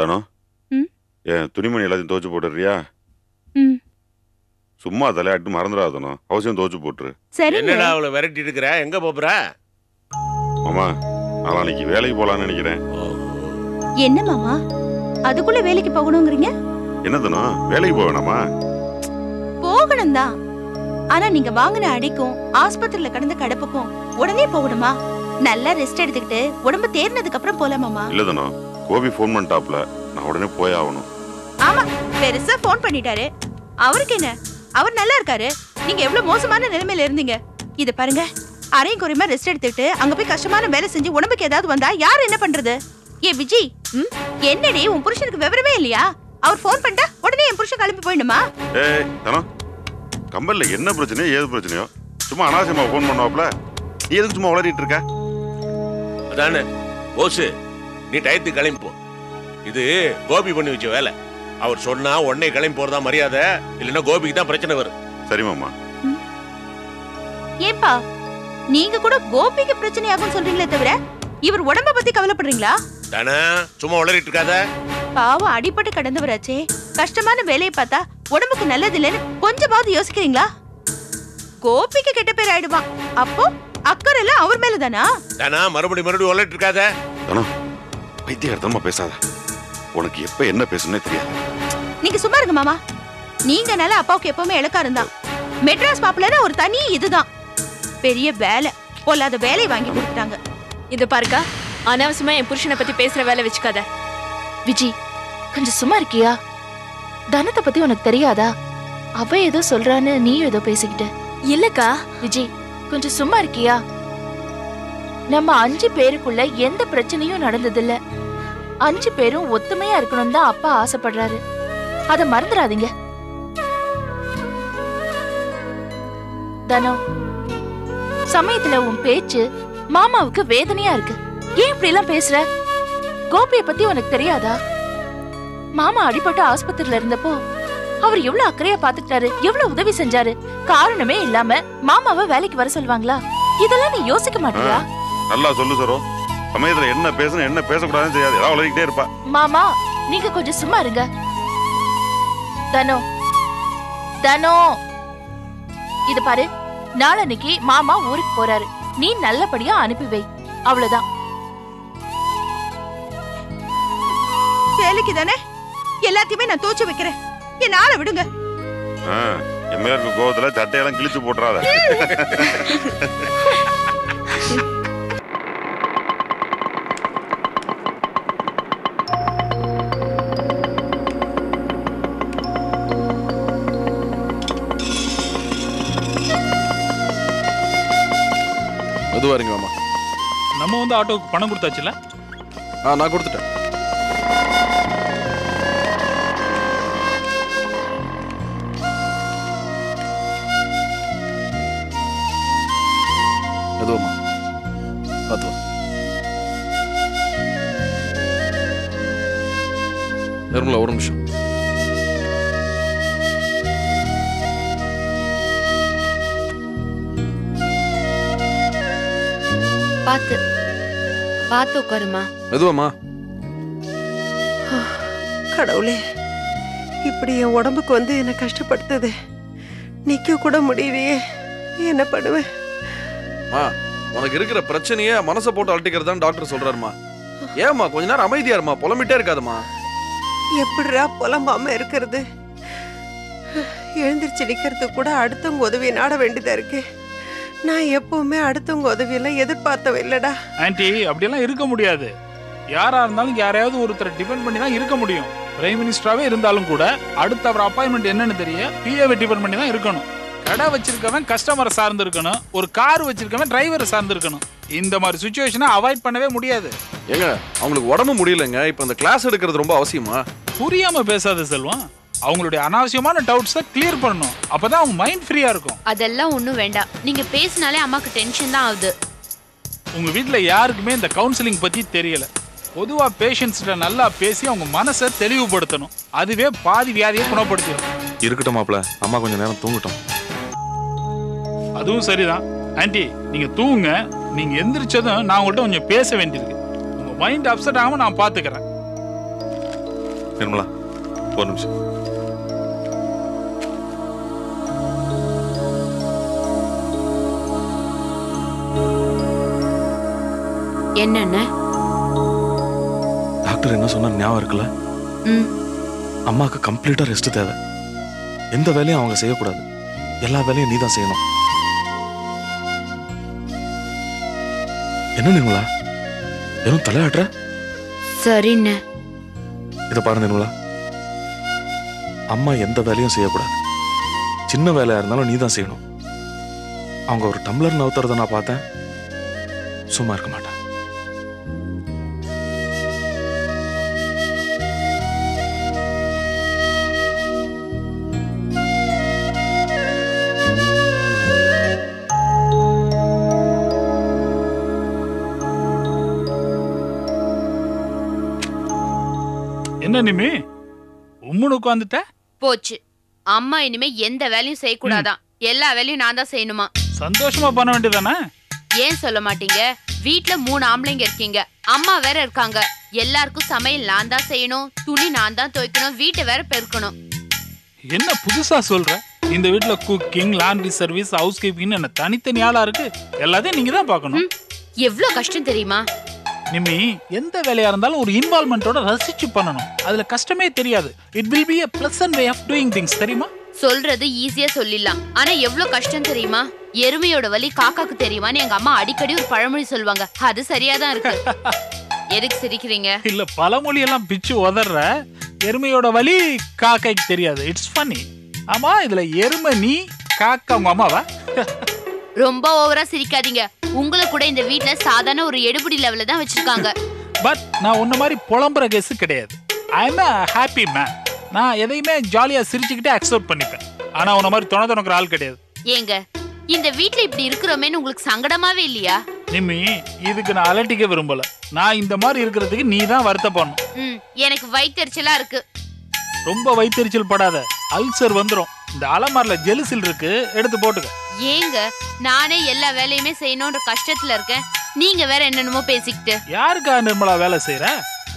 தானோ ஏன் துணிமணி எல்லாத்தையும் துவைச்சு போட்டுறியா? சும்மா தலையாட்டு மறந்துடாதனோ, அவசியம் துவைச்சு போட்டுரு. என்னடா அவளை விரட்டி இருக்கிற? எங்க போற? மாமா நாளைக்கு வேலைக்கு போலான்னு நினைக்கிறேன். என்ன மாமா அதுக்குள்ள வேலைக்கு போகணுங்கிறீங்க? என்னதுனோ வேலைக்கு போக வேணாமா? போகணும் தான். ஆனா நீங்க வாங்கின அடிக்கும் ஆஸ்பத்திரியில கடந்த கடப்புக்கும் உடனே போகணுமா? நல்லா ரெஸ்ட் எடுத்துக்கிட்டு உடம்பு தேர்னதுக்கு அப்புறம் போலாமாமா? இல்லதுனோ கோபி போன் பண்ணிட்டாப்ல, நான் உடனே போய் ஆகணும். ஆமா பெருசா போன் பண்ணிட்டாரு. அவருக்கு என்ன, அவர் நல்லா இருக்காரு. நீங்க எவ்வளவு மோசமான நிலைமையில இருந்தீங்க. இத பாருங்க, அரையும் குறையுமா ரெஸ்ட் எடுத்துக்கிட்டு அங்க போய் கஷ்டமான வேலை செஞ்சு உடம்புக்கு ஏதாவது வந்தா யார் என்ன பண்றது? ஏ விஜி, என்னடி உன் புருஷனுக்கு விவரமே இல்லையா? அவர் போன் பண்ணிட்டா உடனே என் புருஷன் கிளம்பி போயிடுமா? ஏய் தானோ, கம்பல்ல என்ன பிரச்சனையோ ஏது பிரச்சனையோ சும்மா அனாவசியமா போன் பண்ணுவாப்ல, நீ எதுக்கு சும்மா உளறிட்டு இருக்க? அதானே போஸ், நீ டயத்துக்கு கிளம்பி போ. இது கோபி பண்ணி வச்ச வேலை. அவர் சொன்னா உடனே கிளம்பி போறதா மரியாதை, இல்லைன்னா கோபிக்கு தான் பிரச்சனை வரும். சரி மாமா. ஏப்பா நீங்க கூட கோபிக்கு பிரச்சனை ஆகும் சொல்றீங்களே தவிர இவர் உடம்ப பத்தி கவலைப்படுறீங்களா? தானே சும்மா உளறிட்டு இருக்காத. பாவம் அடிபட்டு கடந்தவராச்சே, கஷ்டமான வேலையை பார்த்தா உடம்புக்கு நல்லது இல்லைன்னு கொஞ்சமாவது யோசிக்கிறீங்களா? கோபிக்கு கெட்ட பேர் ஆயிடுவான். அப்போ அக்கறை எல்லாம் அவர் மேலதானா? தானா மறுபடியும் உளறிட்டு இருக்காத. தானோ பைத்தியக்காரத்தனமா பேசாத, உனக்கு எப்ப என்ன பேசணும்னே தெரியாது. நீங்க சும்மா இருங்க மாமா. நீங்க நல்ல அப்பாவுக்கு எப்பவுமே இலக்காரம் தான். மெட்ராஸ் பாப்புலர் ஒரு தனி இதுதான். பெரிய வேலை பொல்லாத வேலை வாங்கி கொடுத்துட்டாங்க. இது பாருக்கா, அனாவசியமா என் புருஷனை பத்தி பேசுற வேலை வச்சுக்காத. விஜி கொஞ்சம் சும்மா இருக்கியா? தனத்தை பத்தி உனக்கு தெரியாதா? அவ ஏதோ சொல்றான்னு நீயும் ஏதோ பேசிக்கிட்ட. இல்லக்கா விஜி கொஞ்சம் சும்மா இருக்கியா? நம்ம 5 பேருக்குள்ள எந்த பிரச்சனையும் நடந்ததில்ல. 5 பேரும் ஒத்துமையா இருக்கணும் தான் அப்பா ஆசைப்படுறாரு. அத மறந்துடாதீங்க. தனோ, சமயத்துல உன் பேச்சு மாமாவுக்கு வேதனையா இருக்கு. ஏன் இப்படி எல்லாம் பேசுற? கோபியை பத்தி உனக்கு தெரியாதா? மாமா அடிபட்டு ஆஸ்பத்திரியில இருந்தப்போ அவர் எவ்வளவு அக்கறையா பாத்துக்கிட்டாரு, எவ்வளவு உதவி செஞ்சாரு. காரணமே இல்லாம மாமாவை வேலைக்கு வர சொல்லுவாங்களா? இதெல்லாம் நீ யோசிக்க மாட்டியா? நல்லா சொல்லு சரோ, சமயத்துல என்ன பேசணும் என்ன பேசக்கூடாதுன்னு தெரியாது, ஏதாவது உளறிக்கிட்டே இருப்பா. மாமா நீங்க கொஞ்சம் சும்மா இருங்க. தனோ தனோ, இது பாரு, நாளன்னைக்கு மாமா ஊருக்கு போறாரு. நீ நல்லபடியா அனுப்பி வை, அவ்வளவுதான். வேலைக்கு தானே எல்லாத்தையுமே நான் தோச்சு வைக்கிறேன். என் ஆளை விடுங்க. என் மேல இருக்க கோவத்துல சட்டையெல்லாம் கிழிச்சு போட்டுறாத. எதுவா இருங்க மாமா? நம்ம வந்து ஆட்டோவுக்கு பணம் கொடுத்தாச்சுல? நான் கொடுத்துட்டேன். எதுவாமா? பார்த்து நிர்மலா ஒரு நிமிஷம். பாத்து பாத்து உட்காருமா. எதுவாமா? கடவுளே, இப்படி என் உடம்புக்கு வந்து என்ன கஷ்டப்படுத்துது. நிக்க கூட முடியலையே, என்ன பண்ணுவேன்? உனக்கு இருக்கிற பிரச்சனையே மனசை போட்டு அழட்டிக்கிறதான்னு டாக்டர் சொல்றாருமா. ஏமா கொஞ்ச நேரம் அமைதியா இருமா, புலம்பிட்டே இருக்காதுமா. எப்படிரா புலம்பாம இருக்கிறது? எழுந்திருச்சு நிக்கிறது கூட அடுத்தவங்க உதவி நாட வேண்டியதா இருக்கு. நான் எப்பவுமே அடுத்தவங்க உதவியெல்லாம் எதிர்பார்த்தவ இல்லடா. ஆன்ட்டி, அப்படியெல்லாம் இருக்க முடியாது. யாரா இருந்தாலும் யாரையாவது ஒருத்தரை டிபெண்ட் பண்ணி தான் இருக்க முடியும். பிரைம் மினிஸ்டராவே இருந்தாலும் கூட அடுத்த அவர் அப்பாயின்மெண்ட் என்னன்னு தெரிய பிஏவை டிபெண்ட் பண்ணி தான் இருக்கணும். கடை வச்சிருக்கவன் கஸ்டமரை சார்ந்து இருக்கணும், ஒரு கார் வச்சிருக்கவன் டிரைவரை சார்ந்து இருக்கணும். இந்த மாதிரி சுச்சுவேஷனை அவாய்ட் பண்ணவே முடியாது. ஏங்க, அவங்களுக்கு உடம்பு முடியலங்க, இப்போ இந்த கிளாஸ் எடுக்கிறது ரொம்ப அவசியமா? புரியாம பேசாத செல்வம். அவங்களுடைய அனாவசியமான டவுட்ஸை கிளியர் பண்ணணும். அப்பதான் அவங்க மைண்ட் ஃப்ரீயா இருக்கும். அதெல்லாம் ஒண்ணும் வேண்டாம். நீங்க பேசினாலே அம்மாக்கு டென்ஷன் தான் ஆகுது. உங்க வீட்டுல யாருக்குமே இந்த கவுன்சிலிங் பத்தி தெரியல. பொதுவா பேஷண்ட்ஸ்கிட்ட நல்லா பேசி அவங்க மனசை தெளிவுபடுத்தணும். அதுவே பாதி வியாதியை குணப்படுத்திடும். இருக்கட்டும் மாப்ள, அம்மா கொஞ்சம் நேரம் தூங்கட்டும். அதுவும் சரிதான். ஆன்ட்டி, நீங்க தூங்குங்க. நீங்க எந்திரிச்சதும் நான் உங்கள்கிட்ட கொஞ்சம் பேச வேண்டியிருக்கு. உங்க மைண்ட் அப்செட் ஆகாம நான் பாத்துக்கிறேன். நிர்மலா ஒரு நிமிஷம். என்னென்ன? டாக்டர் என்ன சொன்னா ஞாபகம் இருக்குல்ல? அம்மாவுக்கு கம்ப்ளீட்டா ரெஸ்ட் தேவை. எந்த வேலையும் அவங்க செய்யக்கூடாது. எல்லா வேலையும் நீதான் செய்யணும். என்ன நிர்மலா எதுவும் தலையாட்டுற? சரிண்ண. இதை பாரு நிர்மலா, அம்மா எந்த வேலையும் செய்யக்கூடாது. சின்ன வேலையா இருந்தாலும் நீதான் செய்யணும். அவங்க ஒரு டம்ளர் நவுத்துறத நான் பார்த்தேன், சும்மா இருக்க மாட்டேன். என்ன நிமி உம்முன்னு உட்காந்துட்ட? போச்சு. அம்மா இனிமே எந்த வேலையும் செய்யக்கூடாதான். எல்லா வேலையும் நான் தான் செய்யணுமா? சந்தோஷமா பண்ண வேண்டியதானே? ஏன் சொல்ல மாட்டீங்க? வீட்ல 3 ஆம்பளைங்க இருக்கீங்க, அம்மா வேற இருக்காங்க. எல்லாருக்கும் சமையல் நான் தான் செய்யணும், துணி நான் தான் துவைக்கணும், வீட்டை வேற பெருக்கணும். என்ன புதுசா சொல்ற? இந்த வீட்ல cooking, laundry service, house keeping என்ன தனித்தனி ஆளா இருக்கு. எல்லாத்தையும் நீங்க தான் பார்க்கணும். எவ்வளவு கஷ்டம் தெரியுமா? நிமி, எந்த வேலையா இருந்தாலும் ஒரு இன்வால்வ்மெண்டோட ரசிச்சு பண்ணணும். அதுல கஷ்டமே தெரியாது. It will be a pleasant way of doing things. தெரியுமா? சொல்றது ஈஸியா சொல்லிடலாம், ஆனா எவ்வளவு கஷ்டம் தெரியுமா? எருமையோட வலி காக்காக்கு தெரியுமான்னு எங்க அம்மா அடிக்கடி ஒரு பழமொழி சொல்லுவாங்க. அது சரியாதான் இருக்கு. எதுக்கு சிரிக்கிறீங்க? இல்ல, பழமொழி எல்லாம் பிச்சு உதற. எருமையோட வலி காக்கைக்கு தெரியாது. It's funny. ஆமா, இதுல எருமை நீ, காக்கா உங்க அம்மாவா? ரொம்ப ஓவரா சிரிக்காதீங்க. உங்களை கூட இந்த வீட்ல சாதாரண ஒரு எடுபடி லெவல்ல தான் வச்சிருக்காங்க. பட் நான் உன்ன மாதிரி புலம்புற கேஸ் கிடையாது. I am a happy man. நான் எதையுமே ஜாலியா சிரிச்சுக்கிட்டே அக்செப்ட் பண்ணிப்பேன். ஆனா உன்ன மாதிரி தொணக்கிற ஆள் கிடையாது. ஏங்க, இந்த வீட்ல இப்படி இருக்கிறோமேன்னு உங்களுக்கு சங்கடமாவே இல்லையா? நிம்மி, இதுக்கு நான் அலட்டிக்க விரும்பல. நான் இந்த மாதிரி இருக்கிறதுக்கு நீ தான் வருத்தப்படணும். எனக்கு வயித்தெரிச்சலா இருக்கு. ரொம்ப வயித்தெரிச்சல் படாத, அல்சர் வந்துரும். இந்த அலமாரில ஜெலுசில் இருக்கு, எடுத்து போட்டுக்க. ஏங்க, நானே எல்லா வேலையுமே செய்யணும்ன்ற கஷ்டத்துல இருக்கேன், நீங்க வேற என்னென்னமோ பேசிக்கிட்டு. யாருக்கா நிர்மலா வேலை செய்யற?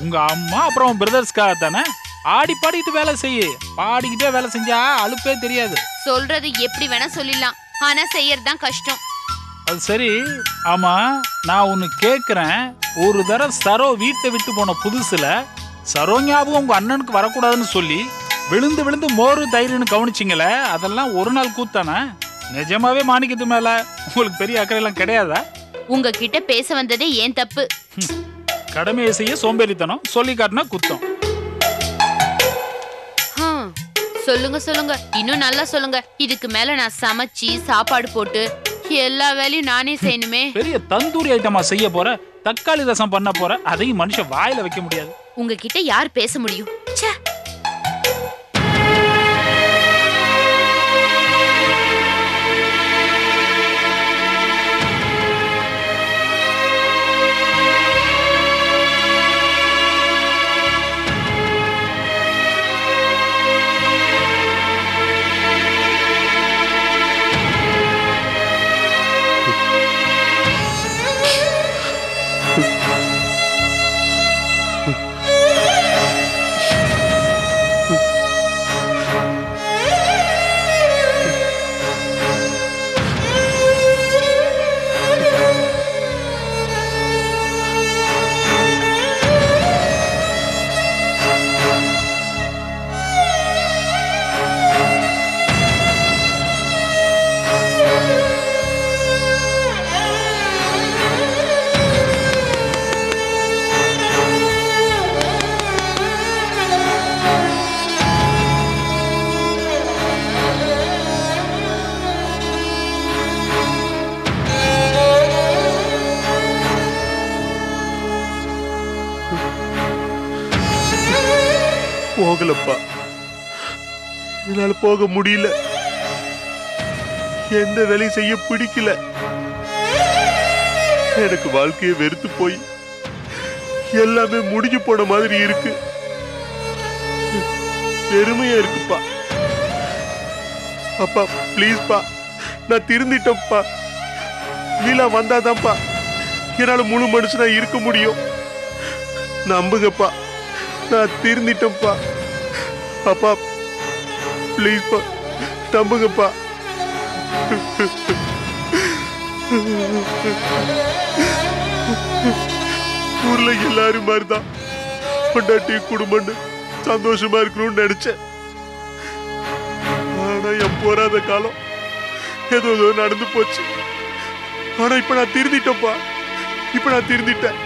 உங்க அம்மா அப்புறம் பிரதர்ஸ்க்காக தானே. ஆடி பாடிட்டு வேலை செய்ய. பாடிக்கிட்டே வேலை செஞ்சா அலுப்பே தெரியாது. சொல்றது எப்படி வேணா சொல்லிடலாம், ஆனா செய்யறது தான் கஷ்டம். அது சரி. ஆமா, நான் ஒன்னு கேக்குறேன். ஒரு தடவை சரோ வீட்டை விட்டு போன புதுசுல சரோ ஞாபகம் உங்க அண்ணனுக்கு வரக்கூடாதுன்னு சொல்லி விழுந்து விழுந்து மோரு தயிர்னு கவனிச்சிங்களே, அதெல்லாம் ஒரு நாள் கூத்தானே? நிஜமாவே மாணிக்கத்து மேல உங்களுக்கு பெரிய அக்கறை எல்லாம் கிடையாதா? உங்ககிட்ட பேச வந்ததே ஏன் தப்பு. கடமையை செய்ய சோம்பேறித்தனம், சொல்லி காட்டினா குத்தம். சொல்லுங்க சொல்லுங்க, இன்னும் நல்லா சொல்லுங்க. இதுக்கு மேல நான் சமைச்சு சாப்பாடு போட்டு எல்லா வேலையும் நானே செய்யணுமே. பெரிய தந்தூரி ஐட்டமா செய்ய போற, தக்காளி ரசம் பண்ண போற, அதையும் மனுஷன் வாயில வைக்க முடியாது. உங்ககிட்ட யார் பேச முடியும்? ச்சே. போகலப்பா, என்னால போக முடியல. எந்த வேலையும் செய்ய பிடிக்கல. எனக்கு வாழ்க்கையை வெறுத்து போய் எல்லாமே முடிஞ்சு போன மாதிரி இருக்கு. பெருமையா இருக்குப்பா. அப்பா ப்ளீஸ்ப்பா, நான் திருந்திட்டேன்ப்பா. லீலா வந்தாதான்ப்பா என்னால முழு மனுஷனா இருக்க முடியும். நம்புங்கப்பா, நான் திருந்திட்டேன்ப்பா. அப்பா ப்ளீஸ்ப்பா நம்புங்கப்பா. ஊர்ல எல்லாரும் மாதிரிதான் பொண்டாட்டி குடும்பம்னு சந்தோஷமா இருக்கணும்னு நினைச்சேன். ஆனா என் போராத காலம் ஏதோ நடந்து போச்சு. ஆனா இப்ப நான் திருந்திட்டேன்ப்பா. இப்ப நான் திருந்திட்டேன்.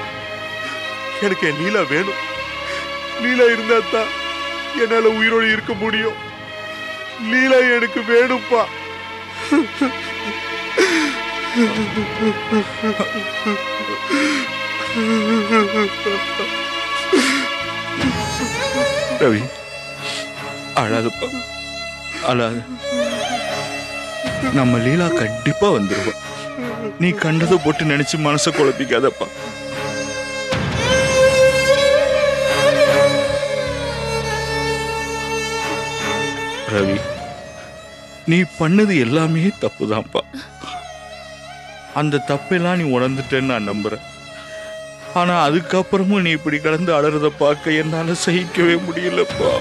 எனக்கு என் லீலா வேணும். லீலா இருந்தா தான் என்னால உயிரோடு இருக்க முடியும். லீலா எனக்கு வேணும்ப்பா. ரவி அழாதப்பா, அழாத. நம்ம லீலா கண்டிப்பா வந்துருவா. நீ கண்டதை போட்டு நினைச்சு மனசை குழப்பிக்காதப்பா. ரவி, நீ பண்ணது எல்லாமே தப்புதான்ப்பா. அந்த தப்பெல்லாம் நீ உணர்ந்துட்டேன்னு நான் நம்புறேன். ஆனா அதுக்கப்புறமும் நீ இப்படி கடந்து அலறத பார்க்க என்னால சகிக்கவே முடியலப்பா.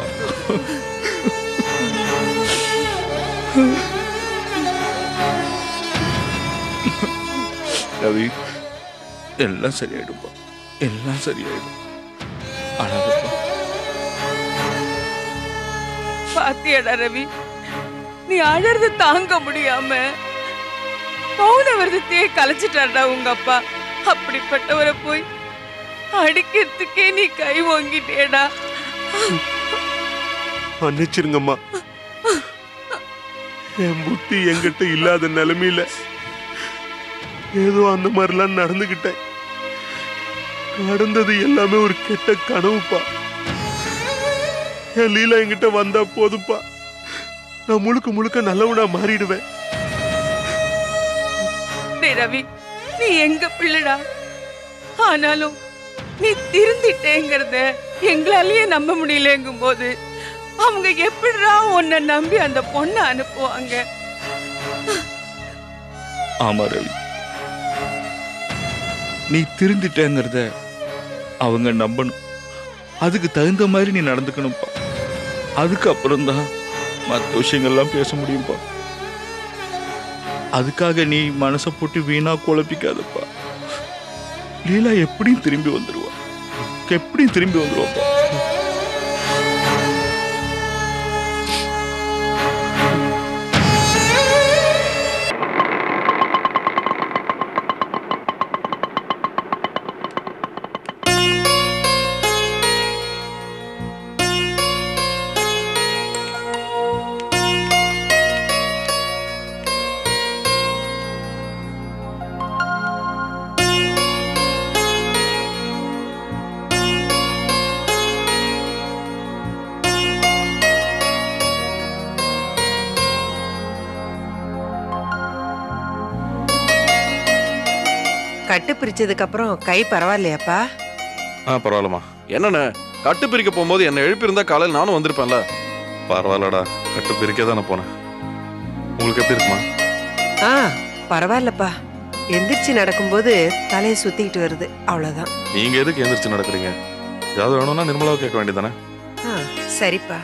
ரவி, எல்லாம் சரியாயிடும்பா, எல்லாம் சரியாயிடும். அழாதப்பா. பாத்தியடா ரவி, நீ அழறது தாங்க முடியாம மௌன விரதத்தையே கலைச்சிட்டாடா உங்க அப்பா. அப்படிப்பட்டவரை போய் அடிக்கிறதுக்கே நீ கை வாங்கிட்டேடா. மன்னிச்சிருங்கம்மா. என் புத்தி என்கிட்ட இல்லாத நிலைமையில ஏதோ அந்த மாதிரிலாம் நடந்துகிட்டேன். நடந்தது எல்லாமே ஒரு கெட்ட கனவுப்பா. என் லீலா என்கிட்ட வந்தா போதும்பா, நான் முழுக்க முழுக்க நல்லவனா மாறிடுவேன். ரவி, நீ எங்க பிள்ளைடா. ஆனாலும் நீ திருந்திட்டேங்கிறத எங்களாலேயே நம்ப முடியலங்கும் போது அவங்க எப்படிடா உன்னை நம்பி அந்த பொண்ணை அனுப்புவாங்க? ஆமா ரவி, நீ திருந்திட்டேங்கிறத அவங்க நம்பணும். அதுக்கு தகுந்த மாதிரி நீ நடந்துக்கணும்ப்பா. அதுக்கப்புறம் தான் மற்ற விஷயங்கள்லாம் பேச முடியும்ப்பா. அதுக்காக நீ மனசை போட்டு வீணா குழப்பிக்காதப்பா. லீலா எப்படியும் திரும்பி வந்துருவா, எப்படியும் திரும்பி வந்துருவாப்பா. கட்டு பிரிச்சதுக்கு அப்புறம் கை பரவாயில்லையாப்பா? பரவாயில்லம்மா. என்னண்ணே, கட்டு பிரிக்க போகும்போது என்ன எழுப்பியிருந்தா காலையில் நானும் வந்திருப்பேன்ல. பரவாயில்லடா, கட்டு பிரிக்க தானே போனேன். உங்களுக்கு எப்படி இருக்குமா? பரவாயில்லப்பா. எந்திரிச்சு நடக்கும்போது தலையை சுத்திக்கிட்டு வருது, அவ்வளவுதான். நீங்க எதுக்கு எந்திரிச்சு நடக்கிறீங்க? ஏதாவது வேணும்னா நிர்மலாவை கேட்க வேண்டியதானே? சரிப்பா.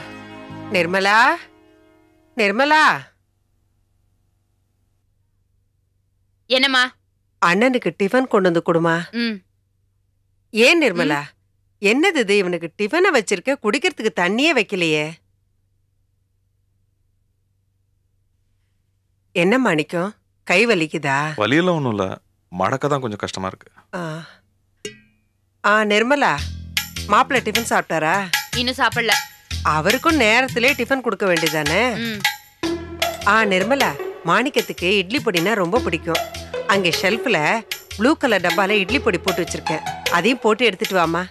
நிர்மலா, நிர்மலா. என்னம்மா? அண்ணனுக்கு டிஃபன் கொண்டு வந்து கொடுமா. ம். ஏன் நிர்மலா, என்னது இது? இவனுக்கு டிஃபனை வச்சிருக்க, குடிக்கிறதுக்கு தண்ணியே வைக்கலையே. என்ன மாணிக்கம், கை வலிக்குதா? வலியெல்லாம் ஒன்றும் இல்லை, மடக்க தான் கொஞ்சம் கஷ்டமா இருக்கு. நிர்மலா, மாப்பிள்ளை டிஃபன் சாப்பிட்டாரா? இன்னும் சாப்பிடல. அவருக்கும் நேரத்திலே டிஃபன் கொடுக்க வேண்டியதானே? நிர்மலா, மாணிக்கத்துக்கு இட்லி பொடினா ரொம்ப பிடிக்கும். அங்கே ஷெல்ஃப்ல ப்ளூ கலர் டப்பால இட்லி பொடி போட்டு வச்சிருக்கேன், அதையும் போட்டு எடுத்துட்டு வாமா.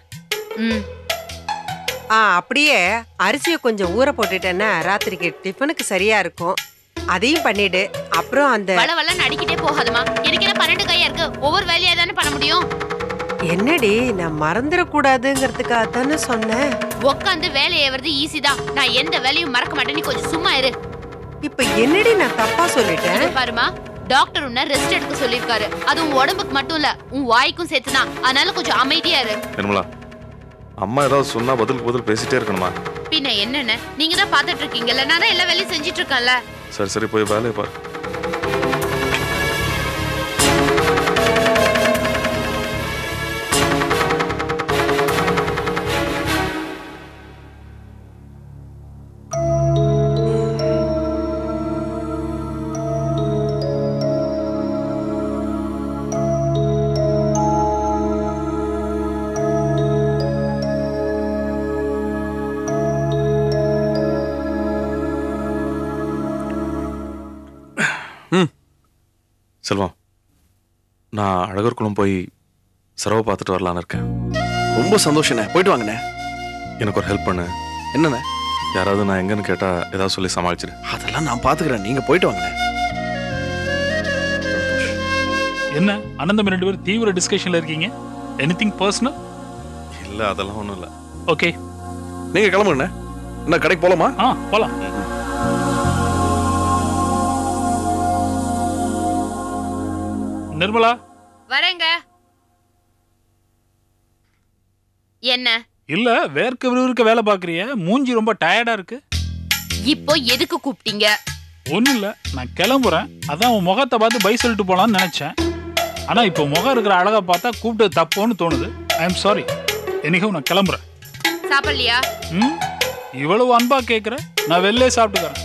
அப்படியே அரிசியை கொஞ்சம் ஊற போட்டுட்டேன்னா ராத்திரிக்கு டிஃபனுக்கு சரியா இருக்கும். அதையும் பண்ணிடு. அப்புறம் அந்த நடிக்கிட்டே போகாதமா, எனக்கு என்ன 12 கையா இருக்கு, ஒவ்வொரு வேலையா தானே பண்ண முடியும். என்னடி, நான் மறந்துடக்கூடாதுங்கிறதுக்காக தானே சொன்னேன். உட்காந்து வேலையை ஏவறது ஈஸி தான், நான் எந்த வேலையும் மறக்க மாட்டேன், நீ கொஞ்சம் சும்மா இரு. இப்ப என்னடி நான் தப்பா சொல்லிட்டேன்? பாருமா, டாக்டர் உன்ன ரெஸ்ட் எடுக்க சொல்லிருக்காரு. அது உன் உடம்புக்கு மட்டும் இல்ல, உன் வாய்க்கும் சேர்த்துதான். அதனால கொஞ்சம் அமைதியா இரு. நிர்மலா, அம்மா ஏதாவது சொன்னா பதிலுக்கு பதில் பேசிட்டே இருக்கணுமா? பின்ன என்னென்ன, நீங்க தான் பாத்துட்டு இருக்கீங்கல்ல, நான் தான் எல்லா வேலையும் செஞ்சுட்டு இருக்கேன்ல. சரி சரி, போய் வேலையை பாரு. செல்வம், நான் அழகர் குளம் போய் சரவை பார்த்துட்டு வரலான்னு இருக்கேன். ரொம்ப சந்தோஷண்ணே, போயிட்டு வாங்கண்ணே. எனக்கு ஒரு ஹெல்ப் பண்ணு. என்னண்ணே? யாராவது நான் எங்கன்னு கேட்டா ஏதாவது சொல்லி சமாளிச்சிடு. அதெல்லாம் நான் பாத்துக்கிறேன், நீங்க போயிட்டு வாங்கண்ணே. என்ன அனந்தம் 2 பேரும் தீவிர டிஸ்கஷன்ல இருக்கீங்க? Anything personal? இல்ல, அதெல்லாம் ஒண்ணும் இல்ல. ஓகே, நீங்க கிளம்புங்கண்ணே. என்ன கடைக்கு போலாமா? போலாம். நிர்மலா வரேங்க. என்ன? இல்ல, வேர்க்க விறுவிறுக்க வேலை பாக்குறிய, மூஞ்சி ரொம்ப டயர்டா இருக்கு. இப்போ எதுக்கு கூப்பிட்டீங்க? ஒண்ணும் இல்ல, நான் கிளம்புறேன். அதான் உன் முகத்தை பார்த்து பை சொல்லிட்டு போலான்னு நினைச்சேன். ஆனா இப்போ முகம் இருக்கிற அழகா பார்த்தா கூப்பிட்டு தப்போன்னு தோணுது. I am sorry. எனிஹவ் நான் கிளம்புறேன். சாப்பிடலையா? இவ்வளவு அன்பா கேக்குற, நான் வெளிலே சாப்பிட்டுக்கிறேன்.